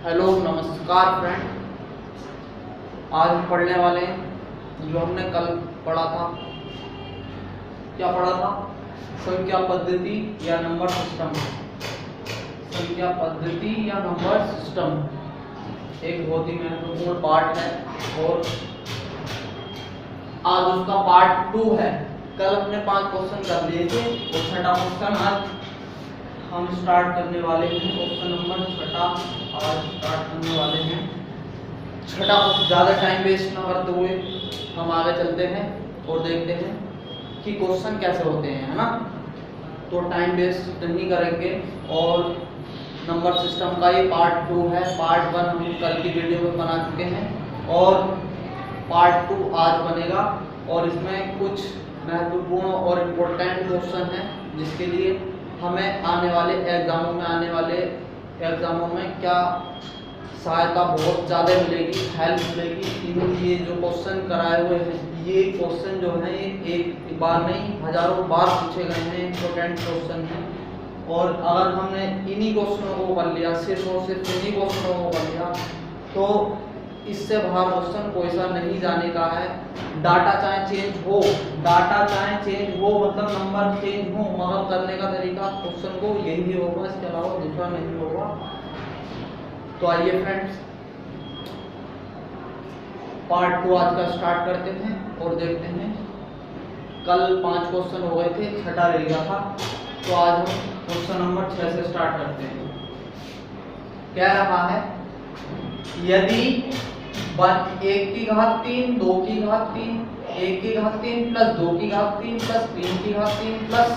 Hello नमस्कार friend. आज हम पढ़ने वाले हैं जो हमने कल पढ़ा था। क्या पढ़ा था? संख्या पद्धति या नंबर सिस्टम। संख्या पद्धति या नंबर सिस्टम एक बहुत ही महत्वपूर्ण पार्ट है और आज उसका पार्ट 2 है। कल अपने 5 क्वेश्चन कर लिए थे और छठा क्वेश्चन आज हम स्टार्ट करने वाले हैं। क्वेश्चन नंबर 6 आज स्टार्ट करने वाले हैं। छठा, ज़्यादा टाइम वेस्ट ना करते हुए हम आगे चलते हैं और देखते हैं कि क्वेश्चन कैसे होते हैं, है ना। तो टाइम वेस्ट नहीं करेंगे और नंबर सिस्टम का ये पार्ट 2 है। पार्ट 1 हम कल की वीडियो में बना चुके हैं और पार्ट 2 आज बनेगा और इसमें कुछ महत्वपूर्ण और इम्पोर्टेंट क्वेश्चन हैं जिसके लिए हमें आने वाले एग्जामों में क्या सहायता बहुत ज़्यादा मिलेगी, हेल्प मिलेगी। ये जो क्वेश्चन कराए हुए हैं, ये क्वेश्चन जो है ये एक बार नहीं हजारों बार पूछे गए हैं, इम्पोर्टेंट क्वेश्चन हैं। और अगर हमने इन्हीं क्वेश्चनों को कर लिया, सिर्फ और सिर्फ इन्हीं क्वेश्चनों को कर लिया, तो इससे बाहर क्वेश्चन कोई सा नहीं जाने का है। डाटा चाहे चेंज हो मतलब नंबर चेंज हो, मगर करने का तरीका क्वेश्चन को यही होगा, इसके अलावा दूसरा नहीं होगा। तो आइए फ्रेंड्स, पार्ट 2 आज का स्टार्ट करते हैं और देखते हैं। कल 5 क्वेश्चन हो गए थे, छठा रह गया था, तो आज हम क्वेश्चन नंबर 6 से स्टार्ट करते हैं। क्या रहा है? यदि 1 की घात 3, 2 की घात 3, 1 की घात 3 प्लस 2 की घात 3 प्लस 3 की घात 3 प्लस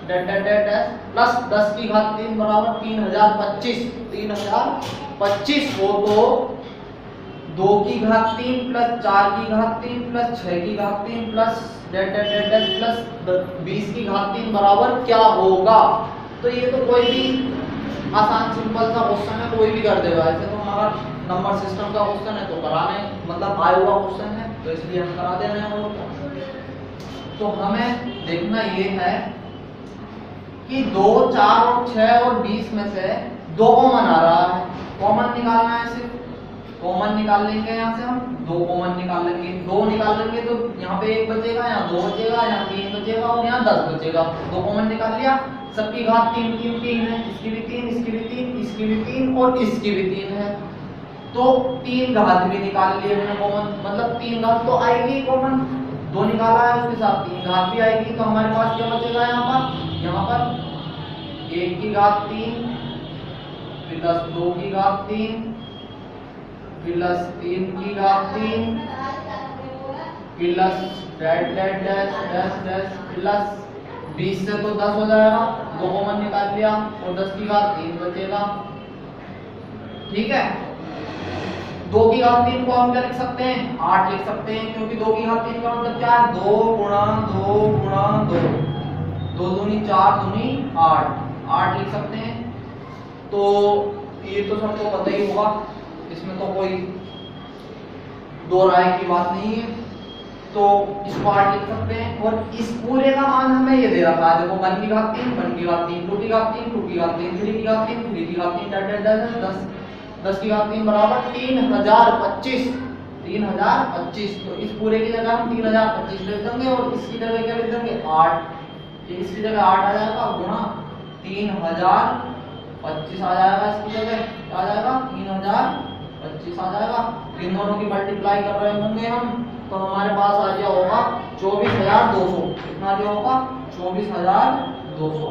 प्लस 10 की घात 3 बराबर 3025 हो, तो 2 की घात 3 प्लस 4 की घात 3 प्लस 6 की घात 3 प्लस प्लस 20 की घात 3 बराबर क्या होगा? तो ये तो कोई भी आसान सिंपल सा क्वेश्चन है, कोई भी कर देगा। ऐसे तो हमारा नंबर सिस्टम का क्वेश्चन है तो कराने मतलब आया हुआ क्वेश्चन है, तो इसलिए हम करा दे रहे हैं हम लोग। तो हमें देखना ये है कि 2, 4 और 6 और 20 में से 2 कॉमन आ रहा है। कॉमन निकालना है, सिर्फ कॉमन निकाल लेंगे। यहाँ से हम 2 कॉमन निकाल लेंगे। 2 निकाल लेंगे तो यहाँ पे 1 बचेगा, यहाँ 2 बचेगा, यहाँ 3 बचेगा और यहाँ 10 बचेगा। 2 कॉमन निकाल लिया। सबकी घात 3 है, इसकी भी 3, इसकी भी 3, इसकी भी 3 और इसकी भी 3 है। तो 3 घात भी निकाल लिए हमने कॉमन, मतलब 3 घात तो आएगी कॉमन। 2 निकाला है उसके साथ 3 घात भी आएगी, तो हमारे पास क्या बचेगा? यहाँ पर 1 की घात 3 प्लस 2 की घात 3 प्लस 3 की घात 3 प्लस प्लस 20 से तो 10 हो जाएगा, 2 कॉमन निकाल लिया और 10 की घात 3 बचेगा। ठीक है। 2 की घात 3 को हम क्या लिख सकते हैं? 8 लिख सकते हैं, क्योंकि 2 की घात 3 का मतलब क्या है? 2 गुणा 2 गुणा 2, 2 दूनी 4 दूनी 8 लिख सकते हैं। तो ये तो सबको पता ही होगा, इसमें तो कोई दो राय की बात नहीं है। तो इसको 8 लिख सकते हैं और इस पूरे का मान हमें ये दे रखा है। देखो 1 की घात 3, 1 की घात 3, 2 की घात 3, 2 की घात 3, 3 की घात 3, 3 की घात 3, 10 की घात 3 बराबर 3025। तो इस पूरे की जगह हम 3025 लिख देंगे और इसकी जगह क्या लिख देंगे? 8। इसकी जगह 8 आ जाएगा गुणा 3025 आ जाएगा। इसकी जगह क्या आ जाएगा? 3025 आ जाएगा। इन दोनों की मल्टीप्लाई कर रहे होंगे हम, तो हमारे पास आ गया होगा 24200। कितना आ गया होगा? 24200।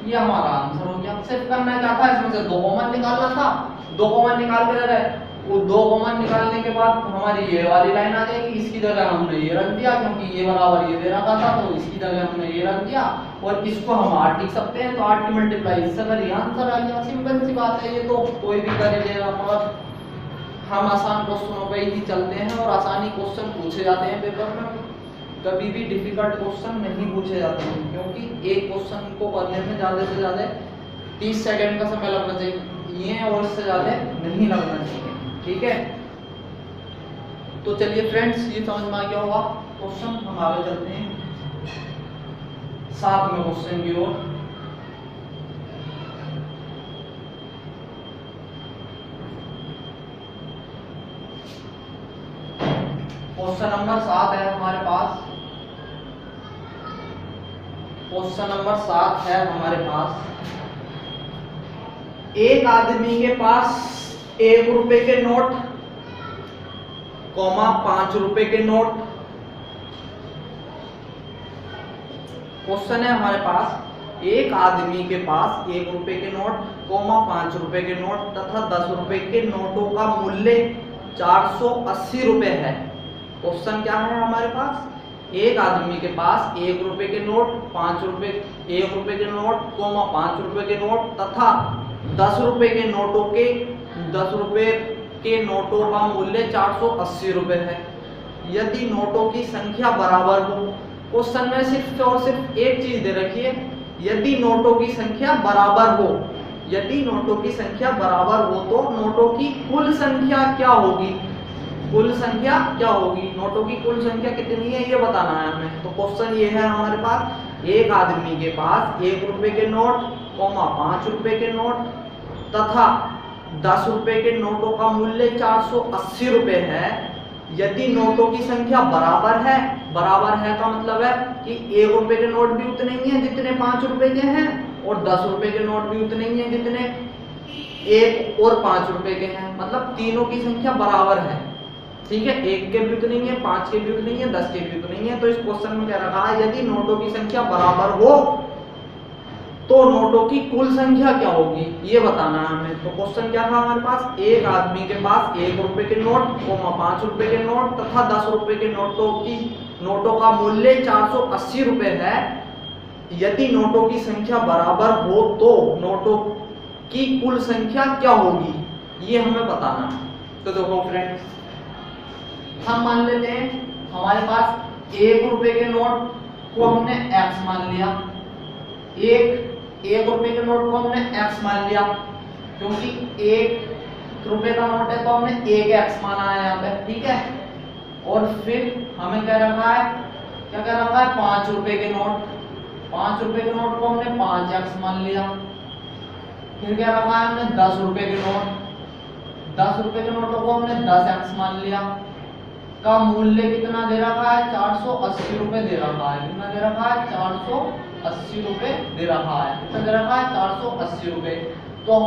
ये हमारा आंसर हो गया। सिर्फ करना क्या था? इसमें से 2 कॉमन निकालना था। 2 कॉमन निकाल के रहे, वो 2 कॉमन निकालने के बाद हमारी ये वाली लाइन आ जाएगी। इसकी जगह हमने ये रख दिया, क्योंकि ये बराबर ये दे रखा था, तो इसकी जगह हमने ये रख दिया और इसको हम 8 लिख सकते हैं। तो 8 की मल्टीप्लाई इससे करिए, आंसर आ गया। सिंपल सी बात है, ये तो कोई भी कर लेगा। मगर हम आसान क्वेश्चनों पे ही चलते हैं और आसानी क्वेश्चन पूछे जाते हैं पेपर में। कभी भी डिफिकल्ट क्वेश्चन नहीं पूछे जाते हैं, क्योंकि एक क्वेश्चन को करने में ज़्यादा से ज़्यादा 30 सेकंड का समय लगना चाहिए और इससे ज़्यादा नहीं लगना चाहिए। ठीक है। तो चलिए फ्रेंड्स, ये समझ में आ गया होगा क्वेश्चन। हम आगे चलते हैं। 7वें क्वेश्चन की ओर। क्वेश्चन नंबर 7 है हमारे पास। क्वेश्चन नंबर 7 है हमारे पास। एक आदमी के पास 1 रुपए के नोट, 5 रुपए के नोट। क्वेश्चन है हमारे पास, एक आदमी के पास 1 रुपए के नोट, 5 रुपए के नोट तथा 10 रुपए के नोटों का मूल्य 480 रुपए है। क्वेश्चन क्या है हमारे पास, एक आदमी के पास 1 रुपए के नोट, 1 रुपए के नोट, 5 रुपए के नोट तथा 10 रुपए के नोटों का मूल्य 480 रुपए है। यदि नोटों की संख्या बराबर हो, क्वेश्चन में सिर्फ और सिर्फ एक चीज दे रखी है, यदि नोटों की संख्या बराबर हो, यदि नोटों की संख्या बराबर हो तो नोटों की कुल संख्या क्या होगी, कुल संख्या क्या होगी, नोटों की कुल संख्या कितनी है ये बताना है हमें। तो क्वेश्चन ये है हमारे पास, एक आदमी के पास 1 रुपए के नोट, 5 रुपए के नोट तथा 10 रुपए के नोटों का मूल्य 480 रुपए है। यदि नोटों की संख्या बराबर है, बराबर है का मतलब है कि 1 रुपए के नोट भी उतने ही हैं जितने 5 रुपए के हैं, और 10 रुपए के नोट भी उतने ही हैं जितने 1 और 5 रुपए के हैं, मतलब तीनों की संख्या बराबर है। ठीक है, 1 के भी उतने ही है, 5 के भी उतने ही है, 10 के भी उतने ही है। तो इस क्वेश्चन में क्या रखा है, यदि नोटों की संख्या बराबर हो तो नोटों की कुल संख्या क्या होगी ये बताना है हमें। तो क्वेश्चन क्या था हमारे पास, एक आदमी के पास 1 रुपए के नोट, 5 रुपए के नोट तथा 10 रुपए के नोटों का मूल्य 480 रुपए है। यदि नोटों की संख्या बराबर हो तो नोटों की कुल संख्या क्या होगी ये हमें बताना है। तो देखो फ्रेंड्स, हम मान लेते हैं हमारे पास 1 रुपए के नोट को हमने x मान लिया, 1 रुपए के नोट को हमने x मान लिया, क्योंकि 1 रुपए का नोट है तो हमने 1x माना है यहाँ पे। ठीक है, और फिर हमें क्या रखा है, क्या क्या रखा है, 5 रुपए के नोट, 5 रुपए के नोट को हमने 5x मान लिया। फिर क्या रखा है हमने 10 रुपए के नोट, 10 रुपए के नोटों को हमने 10x मान लिया, का मूल्य कितना दे रखा है, 480 रुपए दे रखा है। कितना दे रखा है, 480 रुपए दे रखा है। कितना दे रखा है, 480 रुपए। तो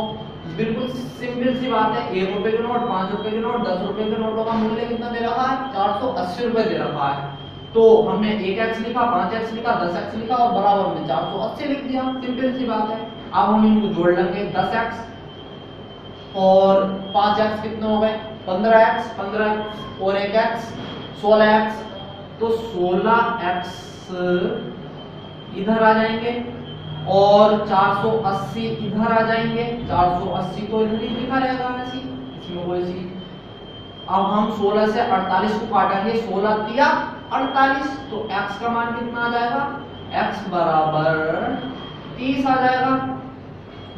बिल्कुल सिंपल सी बात है, 1 रुपए के नोट, 5 रुपए के नोट, 10 रुपए के नोटों का मूल्य कितना दे रखा है, 480 रुपए दे रखा है। तो हमने 1x लिखा, 5x लिखा, 10x लिखा और बराबर में 480 लिख दिया। सिंपल सी बात है। अब हम इनको जोड़ लेंगे, 10x और 5x कितने हो गए, 15x, 15 और 1x 16x, तो 16x इधर आ जाएंगे और 480 इधर आ जाएंगे। 480 तो इधर ही लिखा रहेगा वैसे, इसमें कोई सी। अब हम 16 से 48 को काटेंगे, 16 तिया 48, तो x का मान कितना आ जाएगा, x बराबर 30 आ जाएगा।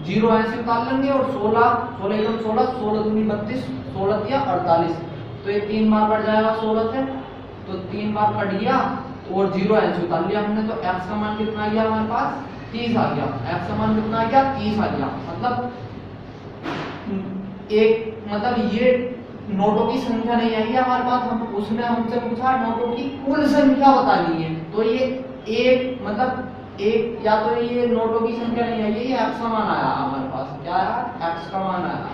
0 ऐसे निकाल लेंगे और 16 एकदम 16 दूनी 32, 16 तिया 48, तो ये 3 बार कट जाएगा 16 से, तो 3 बार कट गया और 0 ऐसे उतार लिया हमने। तो x का मान कितना आ गया हमारे पास, 30 आ गया। x का मान कितना आ गया, 30 आ गया। मतलब ये नोटों की संख्या नहीं आई है हमारे पास, हम उसने हमसे पूछा नोटों की कुल संख्या बतानी है। तो ये एक या तो ये नोटों की संख्या नहीं आई है, ये x का मान आया हमारे पास। क्या आया, x का मान आया।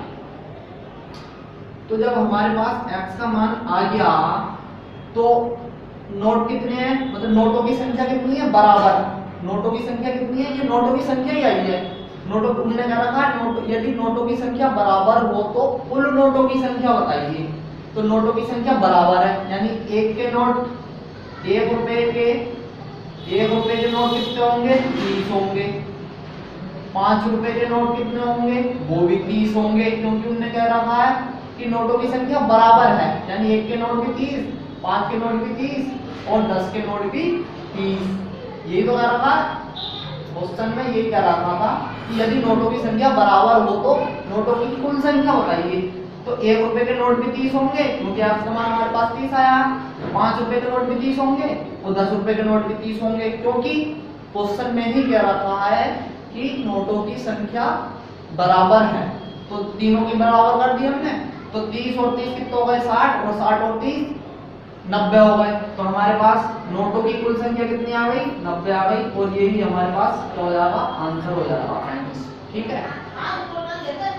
तो जब हमारे पास x का मान आ गया तो नोट कितने हैं, मतलब नोटों की संख्या कितनी है, बराबर। नोटों की संख्या कितनी है, ये नोटों की संख्या ही आई है। नोटों को हमने क्या रखा, यदि नोटों की संख्या बराबर हो तो कुल नोटों की संख्या बताइए। तो नोटों की संख्या बराबर है, यानी 1 के नोट, 1 रुपए के नोट कितने होंगे, 30 होंगे। 5 रुपए के नोट कितने होंगे, वो भी 30 होंगे, क्योंकि उन्होंने क्या रखा है कि नोटों की संख्या बराबर है, यानी 1 के नोट भी 30, 5 के नोट भी 30 और 10 के नोट भी 30। यही तो कह रखा है क्वेश्चन में, यही कह रखा था कि यदि नोटों की संख्या बराबर हो तो नोटों की कुल संख्या बताइए। तो 1 रुपए के नोट भी 30 होंगे, क्योंकि x का मान हमारे पास 30 आया। 5 रुपए के नोट भी 30 होंगे और 10 रुपए के नोट भी 30 होंगे, क्योंकि क्वेश्चन में ही कह रखा है कि नोटों की संख्या बराबर है, तो तीनों की बराबर कर दी हमने, तो 30 और 30 कितने हो गए 60, और 60 और 30 90 हो गए। तो हमारे पास नोटों की कुल संख्या कितनी आ गई 90 आ गई, और यही हमारे पास क्या हो जाएगा आंसर हो जाएगा फ्रेंड्स। ठीक है,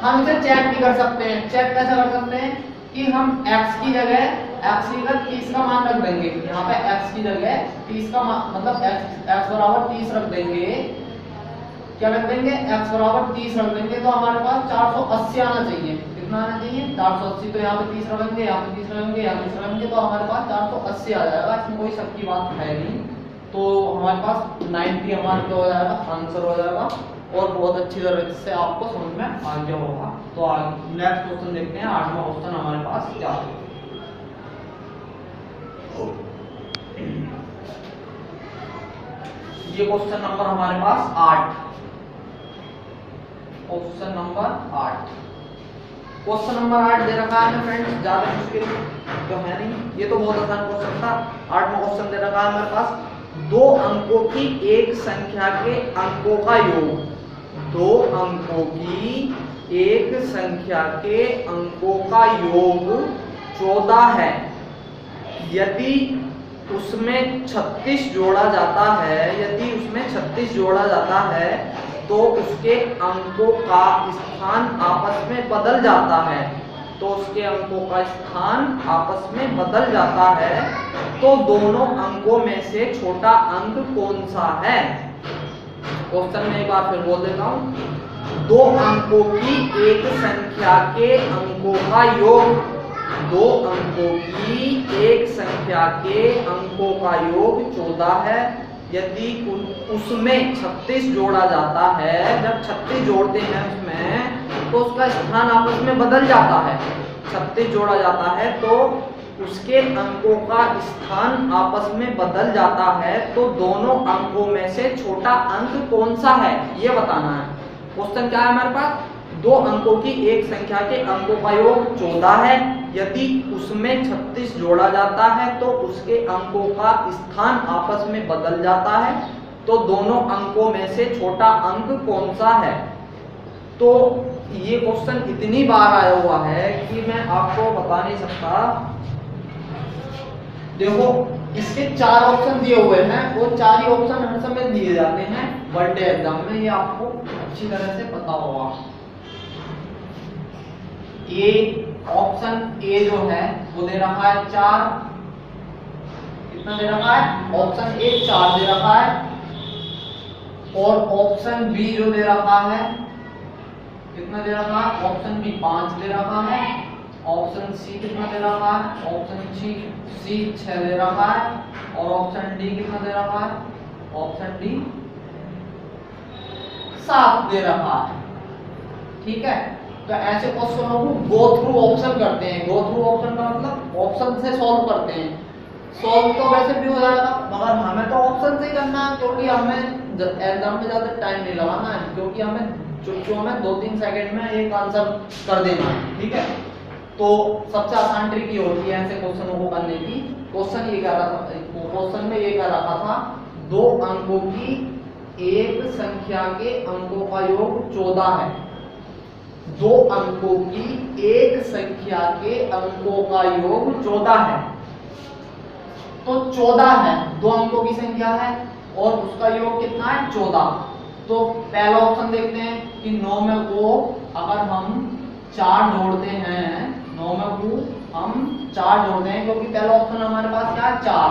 हम इसे चेक भी कर सकते हैं। चेक कैसे कर सकते हैं कि हम x की जगह 30 का मान रख देंगे, यहाँ पे x की जगह 30 का मतलब x बराबर 30 रख देंगे, क्या रख देंगे x बराबर 30 रख देंगे, तो हमारे पास 480 आना चाहिए। कितना आना चाहिए 480, तो यहाँ पे 30 रखेंगे, यहाँ पे 30 रखेंगे, यहाँ पे 30 रखेंगे, तो हमारे पास 480 आ जाएगा, इसमें कोई शक की बात है नहीं। तो हमारे पास 90 हमारा क्या हो जाएगा आंसर हो जाएगा, और बहुत अच्छी तरह से आपको समझ में आ गया होगा। तो आगे नेक्स्ट क्वेश्चन देखते हैं, 8वां क्वेश्चन हमारे पास क्या है। ये क्वेश्चन नंबर हमारे पास 8, क्वेश्चन नंबर 8, क्वेश्चन नंबर 8 दे रखा है फ्रेंड्स, ज्यादा मुश्किल तो है नहीं, ये तो बहुत आसान क्वेश्चन था। 8वां क्वेश्चन दे रखा है हमारे पास, 2 अंकों की एक संख्या के अंकों का योग, 2 अंकों की एक संख्या के अंकों का योग 14 है, यदि उसमें 36 जोड़ा जाता है, यदि उसमें 36 जोड़ा जाता है तो उसके अंकों का स्थान आपस में बदल जाता है, तो उसके अंकों का स्थान आपस में बदल जाता है, तो दोनों अंकों में से छोटा अंक कौन सा है। क्वेश्चन में एक बार फिर बोल देता हूं, 2 अंकों की एक संख्या के अंकों का योग, 2 अंकों की एक संख्या के अंकों का योग 14 है, यदि उसमें 36 जोड़ा जाता है, जब 36 जोड़ते हैं उसमें तो उसका स्थान आपस में बदल जाता है, 36 जोड़ा जाता है तो उसके अंकों का स्थान आपस में बदल जाता है, तो दोनों अंकों में से छोटा अंक कौन सा है ये बताना है। क्वेश्चन क्या है हमारे पास, 2 अंकों की एक संख्या के अंकों का योग 14 है, यदि उसमें 36 जोड़ा जाता है तो उसके अंकों का स्थान आपस में बदल जाता है, तो दोनों अंकों में से छोटा अंक कौन सा है। तो ये क्वेश्चन इतनी बार आया हुआ है कि मैं आपको बता नहीं सकता। देखो इसके 4 ऑप्शन दिए हुए हैं, वो 4 ही ऑप्शन हर समय दिए जाते हैं वनडे एग्जाम में, ये आपको अच्छी तरह से पता होगा। ए ऑप्शन ए जो है वो दे रखा है 4, कितना दे रखा है ऑप्शन ए 4 दे रखा है, और ऑप्शन बी जो दे रखा है कितना दे रखा है ऑप्शन बी 5 दे रखा है, ऑप्शन सी कितना दे रखा है ऑप्शन सी 6 दे रखा है, और ऑप्शन डी कितना दे रखा है ऑप्शन डी 7 दे रखा है। ठीक है, तो ऐसे क्वेश्चनों को गो थ्रू ऑप्शन करते हैं। गो थ्रू ऑप्शन का मतलब ऑप्शन से सॉल्व करते हैं। सॉल्व तो वैसे भी हो जाएगा, मगर हमें तो ऑप्शन से ही करना है, क्योंकि हमें एग्जाम में ज्यादा टाइम नहीं लगाना है, क्योंकि हमें जो हमें 2-3 सेकंड में एक आंसर कर देना है। ठीक है, तो सबसे आसान ट्रिक ये होती है ऐसे क्वेश्चनों को करने की। क्वेश्चन ये कह रहा था, क्वेश्चन में ये कह रखा था 2 अंकों की एक संख्या के अंकों का योग 14 है, 2 अंकों की एक संख्या के अंकों का योग 14 है, तो 14 है, 2 अंकों की संख्या है और उसका योग कितना है 14। तो पहला ऑप्शन देखते हैं कि 9 में को अगर हम 4 जोड़ते हैं, 9 में को हम 4 जोड़ते हैं, क्योंकि पहला ऑप्शन हमारे पास क्या है 4,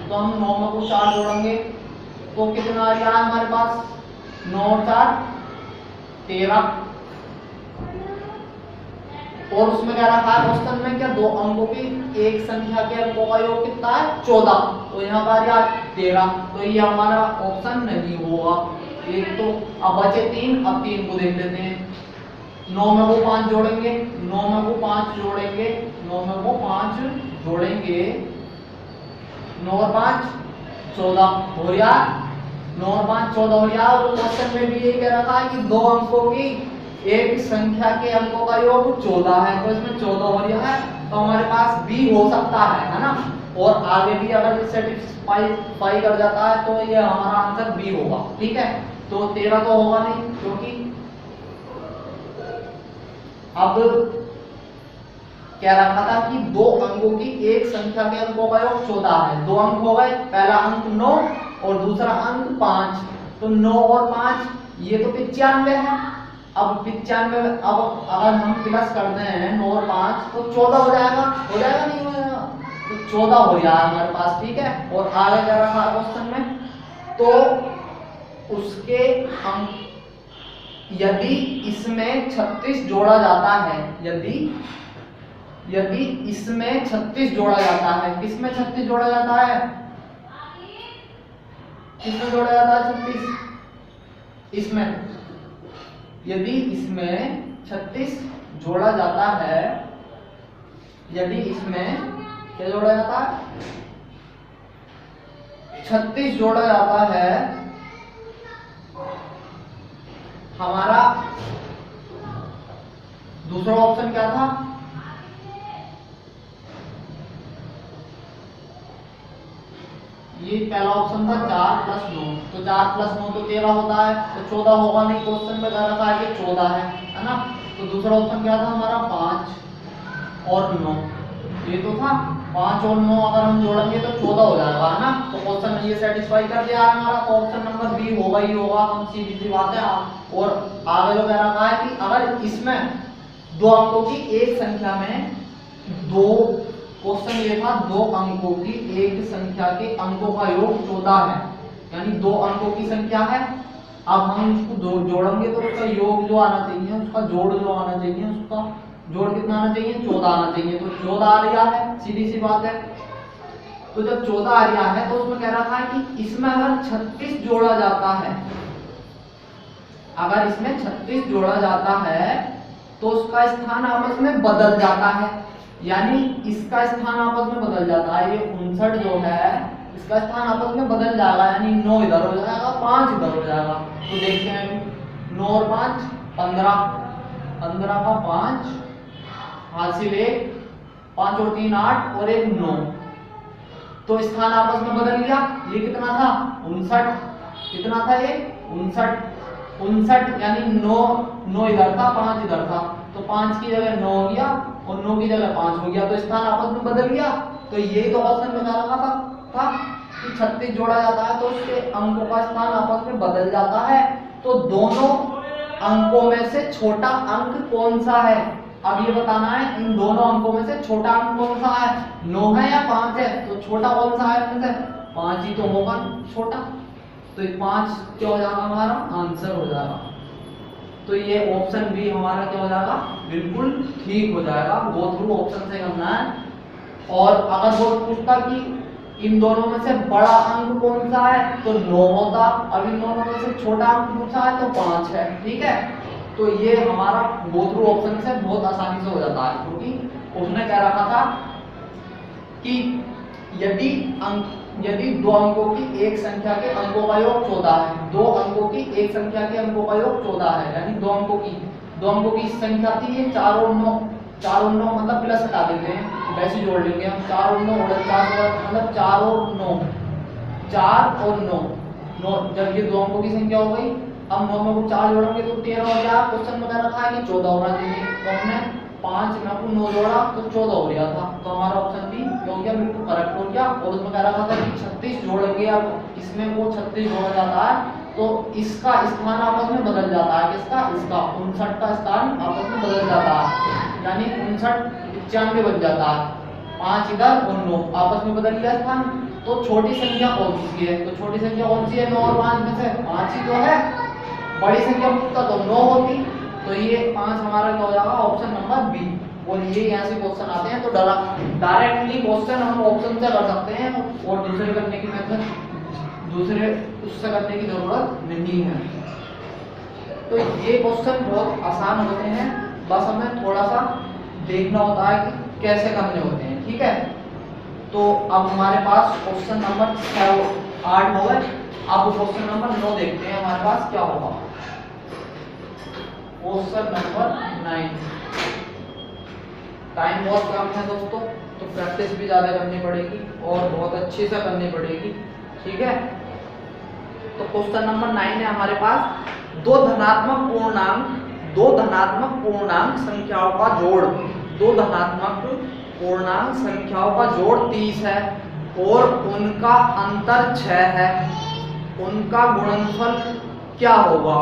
तो हम 9 में को 4 जोड़ेंगे तो कितना आ गया हमारे पास 9 और 4 13, और उसमें क्या रखा है क्वेश्चन में क्या 2 अंकों की एक संख्या के अंकों का योग कितना है 14, तो यहाँ पर यार 13, तो ये हमारा ऑप्शन नहीं होगा। एक तो अब बचे 3, अब 3 को देख लेते हैं। 9 में वो 5 जोड़ेंगे, 9 में वो 5 जोड़ेंगे, 9 में वो 5 जोड़ेंगे, 9 और 5 14 हो गया, 9 और 5 14 हो गया। और क्वेश्चन में भी यही कह रखा है कि 2 अंकों की एक संख्या के अंकों का योग 14 है, तो इसमें 14 हो गया है, तो हमारे पास बी हो सकता है ना। और आगे भी अगर सेटिस्फाई कर जाता है तो ये हमारा आंसर बी होगा। ठीक है, तो 13 तो होगा नहीं, क्योंकि अब क्या रखा था कि दो अंकों की एक संख्या के अंकों का योग 14 है। दो अंक हो गए, पहला अंक 9 और दूसरा अंक 5, तो 9 और 5 ये तो 95 है। अब 95, अब अगर हम प्लस करते हैं 9 और 5 तो 14 हो जाएगा, नहीं हो जाएगा, तो 14 हो जाएगा हमारे पास। ठीक है, और आगे क्या रखा है क्वेश्चन में, तो उसके अंक यदि इसमें 36 जोड़ा जाता है, यदि इसमें 36 जोड़ा जाता है, किसमें 36 जोड़ा जाता है, किसमें जोड़ा जाता है 36, इसमें, यदि इसमें 36 जोड़ा जाता है, यदि इसमें क्या जोड़ा जाता है, 36 जोड़ा जाता है, हमारा दूसरा ऑप्शन क्या था, ये पहला ऑप्शन था 4 + 9, तो 4 + 9 तो 13 होता है, तो 14 होगा नहीं, क्वेश्चन में कह रखा है कि 14 है ना। तो दूसरा ऑप्शन क्या था हमारा, 5 और 9, ये तो था 5 और 9 अगर हम जोड़ेंगे तो 14 हो जाएगा, है ना। तो क्वेश्चन में ये सेटिस्फाई कर दिया हमारा, तो ऑप्शन नंबर बी होगा ही होगा, हम सीधी सी बात है। और आगे जो कह रखा है कि अगर इसमें दो अंकों की एक संख्या में दो, क्वेश्चन ये था दो अंकों की एक संख्या के अंकों का योग 14 है, यानी दो अंकों की संख्या है। अब हम उसको जोड़ेंगे तो उसका योग जो आना चाहिए, उसका जोड़ जो आना चाहिए, उसका जोड़ कितना आना चाहिए, 14 आना चाहिए। तो 14 आ रहा है, सीधी सी बात है। तो जब 14 आ रहा है तो उसमें कह रहा है कि इसमें अगर 36 जोड़ा जाता है, अगर इसमें 36 जोड़ा जाता है तो उसका स्थान आपस में बदल जाता है, यानी इसका स्थान आपस में बदल जाता है। ये 59 जो है इसका स्थान आपस में बदल जाएगा, यानी 9 इधर हो जाएगा, 5 इधर हो जाएगा। तो देखते हैं 9 और 5 15, 15 का 5 हासिल 1, 5 और 3 8 और 1 9, तो स्थान आपस में बदल गया। ये कितना था 59, कितना था ये 59, यानी 9 इधर था, 5 इधर था, तो 5 की जगह 9 हो गया और 9 की जगह 5 हो गया, तो स्थान आपस में बदल गया। तो यही तो क्वेश्चन में बता रखा था कि 36 जोड़ा जाता है तो उसके अंकों का स्थान आपस में बदल जाता है। तो दोनों अंकों में से छोटा अंक कौन सा है, अब ये बताना है इन दोनों अंकों में से छोटा अंक कौन सा है, 9 है या 5 है। तो छोटा कौन सा है इनमें से, 5 ही तो होगा छोटा, तो ये 5 क्या हो जाएगा हमारा आंसर हो जाएगा। तो ये ऑप्शन बी हमारा क्या हो जाएगा, बिल्कुल ठीक हो जाएगा। गो थ्रू ऑप्शन से करना है। और अगर वो पूछता कि इन दोनों में से बड़ा अंक कौन सा है तो 9 होता, अब इन दोनों में से छोटा अंक पूछा है तो 5 है। ठीक है, तो ये हमारा गो थ्रू ऑप्शन से बहुत आसानी से हो जाता है, क्योंकि उसने कह रखा था कि यदि दो अंकों की एक संख्या के अंकों का योग 14 है, दो अंकों की एक संख्या के अंकों का योग 14 है, यानी दो अंकों की संख्या थी ये 4 और 9, 4 और 9 मतलब प्लस हटा देते हैं, वैसे जोड़ लेंगे हम 4 और 9 मतलब 4 और 9, 4 और 9, जब ये दो अंकों की संख्या हो गई, अब 9 में को 4 जोड़ेंगे तो 13 हो गया। क्वेश्चन में कह रखा है कि 14 होना चाहिए, तो हमने 5 में को 9 जोड़ा तो 14 हो गया था, तो हमारा ऑप्शन बी हो गया, बिल्कुल करेक्ट हो गया। और उसमें कह रखा था कि 36 जोड़ेंगे, अब इसमें वो 36 जोड़ा जाता है तो इसका स्थान आपस में बदल जाता है, किसका, इसका 59 का स्थान आपस में बदल जाता है, यानी 59 95 बन जाता है, 5 इधर और 9 आपस में बदल गया स्थान। तो छोटी संख्या कौन सी है, तो छोटी संख्या कौन सी है, 9 और 5 में से 5 ही तो है, बड़ी संख्या पूछता तो 9 होती, तो ये 5 हमारा क्या हो जाएगा, ऑप्शन नंबर बी। और ये यहाँ से क्वेश्चन आते हैं तो डायरेक्टली क्वेश्चन हम ऑप्शन से कर सकते हैं, और दूसरे करने की मेथड दूसरे उससे करने की जरूरत नहीं है। तो ये क्वेश्चन बहुत आसान होते हैं, बस हमें थोड़ा सा देखना होता है कि कैसे करने होते हैं। ठीक है, तो अब हमारे पास क्वेश्चन नंबर 8 हो गए। अब क्वेश्चन नंबर 9 देखते हैं हमारे पास क्या होगा। क्वेश्चन नंबर 9, टाइम बहुत कम है दोस्तों, तो प्रैक्टिस भी ज़्यादा करनी पड़ेगी और बहुत अच्छे से करनी पड़ेगी, ठीक है। तो क्वेश्चन नंबर 9 है हमारे पास, दो धनात्मक पूर्णांक संख्याओं का जोड़, दो धनात्मक पूर्णांक संख्याओं का जोड़ 30 है और उनका अंतर 6 है, उनका गुणनफल क्या होगा।